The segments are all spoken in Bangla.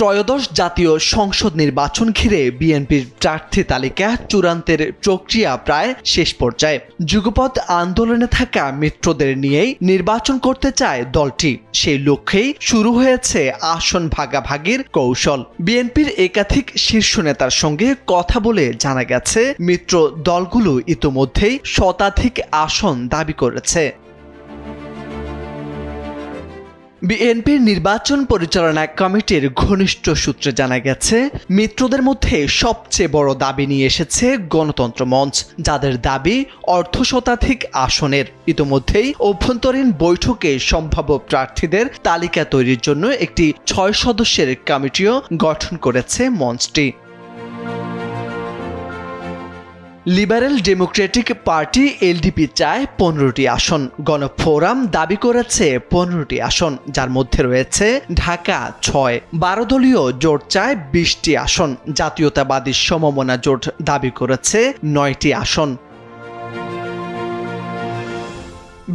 ত্রয়োদশ জাতীয় সংসদ নির্বাচন ঘিরে বিএনপির প্রার্থী তালিকা চূড়ান্তের প্রক্রিয়া প্রায় শেষ পর্যায়ে। যুগপৎ আন্দোলনে থাকা মিত্রদের নিয়েই নির্বাচন করতে চায় দলটি। সেই লক্ষ্যেই শুরু হয়েছে আসন ভাগাভাগির কৌশল। বিএনপির একাধিক শীর্ষ নেতার সঙ্গে কথা বলে জানা গেছে, মিত্র দলগুলো ইতোমধ্যেই শতাধিক আসন দাবি করেছে। বিএনপির নির্বাচন পরিচালনা কমিটির ঘনিষ্ঠ সূত্রে জানা গেছে, মিত্রদের মধ্যে সবচেয়ে বড় দাবি নিয়ে এসেছে গণতন্ত্র মঞ্চ, যাদের দাবি অর্ধশতাধিক আসনের। ইতোমধ্যেই অভ্যন্তরীণ বৈঠকে সম্ভাব্য প্রার্থীদের তালিকা তৈরির জন্য একটি 6 সদস্যের কমিটিও গঠন করেছে মঞ্চটি। লিবারেল ডেমোক্রেটিক পার্টি এলডিপি চায় 15টি আসন। গণফোরাম দাবি করেছে 15টি আসন, যার মধ্যে রয়েছে ঢাকা 6। 12 দলীয় জোট চায় 20টি আসন। জাতীয়তাবাদী সমমনা জোট দাবি করেছে 9টি আসন।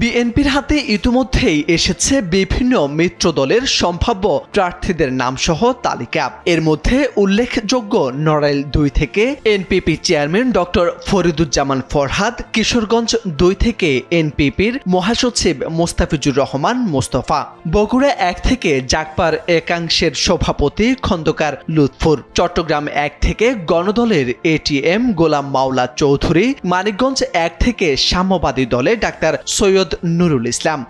বিএনপির হাতে ইতিমধ্যেই এসেছে বিভিন্ন মিত্র দলের সম্ভাব্য প্রার্থীদের নামসহ তালিকা। এর মধ্যে উল্লেখযোগ্য নড়াইল 2 থেকে NPP chairman doctor Fariduzzaman Farhad, Kishoreganj 2 থেকে এনপিপির মহাসচিব মোস্তাফিজুর রহমান মোস্তফা, বগুড়া 1 থেকে জাগপার একাংশের সভাপতি খন্দকার লুৎফুর, চট্টগ্রাম 1 থেকে গণদলের এটিএম গোলাম মাওলা চৌধুরী, মানিকগঞ্জ 1 থেকে সাম্যবাদী দলে ডাক্তার সৈয়দ নুরুল ইসলাম।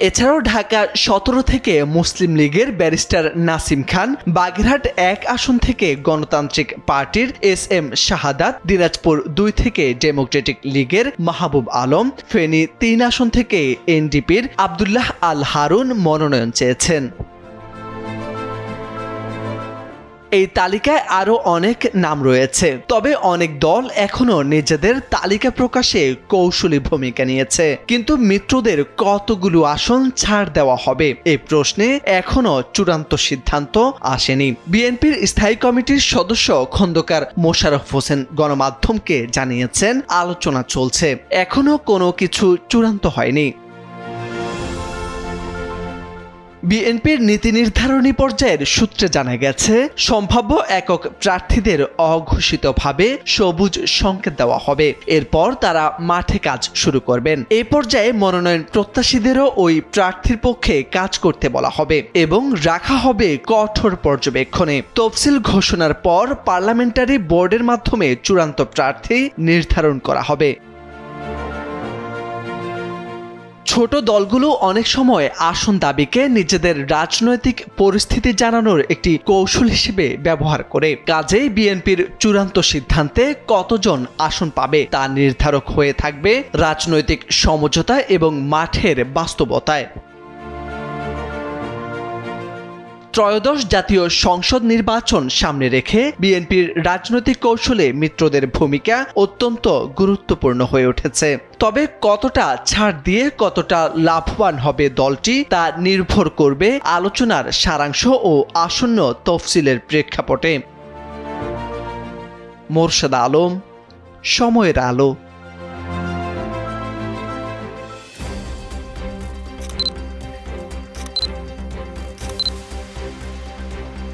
এছাড়াও ঢাকা 17 থেকে মুসলিম লীগের ব্যারিস্টার নাসিম খান, বাগেরহাট 1 আসন থেকে গণতান্ত্রিক পার্টির এসএম শাহাদাত, দিনাজপুর 2 থেকে ডেমোক্রেটিক লীগের মাহবুব আলম, ফেনী 3 আসন থেকে এনডিপির আব্দুল্লাহ আল হারুন মনোনয়ন চেয়েছেন। এই তালিকায় আরও অনেক নাম রয়েছে, তবে অনেক দল এখনো নিজেদের তালিকা প্রকাশে কৌশলী ভূমিকা নিয়েছে। কিন্তু মিত্রদের কতগুলো আসন ছাড় দেওয়া হবে এই প্রশ্নে এখনো চূড়ান্ত সিদ্ধান্ত আসেনি। বিএনপির স্থায়ী কমিটির সদস্য খন্দকার মোশাররফ হোসেন গণমাধ্যমকে জানিয়েছেন, আলোচনা চলছে, এখনো কোনো কিছু চূড়ান্ত হয়নি। বিএনপির নীতি নির্ধারণী পর্যায়ের সূত্রে জানা গেছে, সম্ভাব্য একক প্রার্থীদের অঘোষিতভাবে সবুজ সংকেত দেওয়া হবে। এরপর তারা মাঠে কাজ শুরু করবেন। এই পর্যায়ে মনোনয়ন প্রত্যাশীদেরও ওই প্রার্থীর পক্ষে কাজ করতে বলা হবে এবং রাখা হবে কঠোর পর্যবেক্ষণে। তফসিল ঘোষণার পর পার্লামেন্টারি বোর্ডের মাধ্যমে চূড়ান্ত প্রার্থী নির্ধারণ করা হবে। ছোট দলগুলো অনেক সময় আসন দাবিকে নিজেদের রাজনৈতিক পরিস্থিতি জানানোর একটি কৌশল হিসেবে ব্যবহার করে। কাজেই বিএনপির চূড়ান্ত সিদ্ধান্তে কতজন আসন পাবে তা নির্ধারক হয়ে থাকবে রাজনৈতিক সমঝোতা এবং মাঠের বাস্তবতায়। ত্রয়োদশ জাতীয় সংসদ নির্বাচন সামনে রেখে বিএনপির রাজনৈতিক কৌশলে মিত্রদের ভূমিকা অত্যন্ত গুরুত্বপূর্ণ হয়ে উঠেছে। তবে কতটা ছাড় দিয়ে কতটা লাভবান হবে দলটি তা নির্ভর করবে আলোচনার সারাংশ ও আসন্ন তফসিলের প্রেক্ষাপটে। মোরশেদ আলম, সময়ের আলো।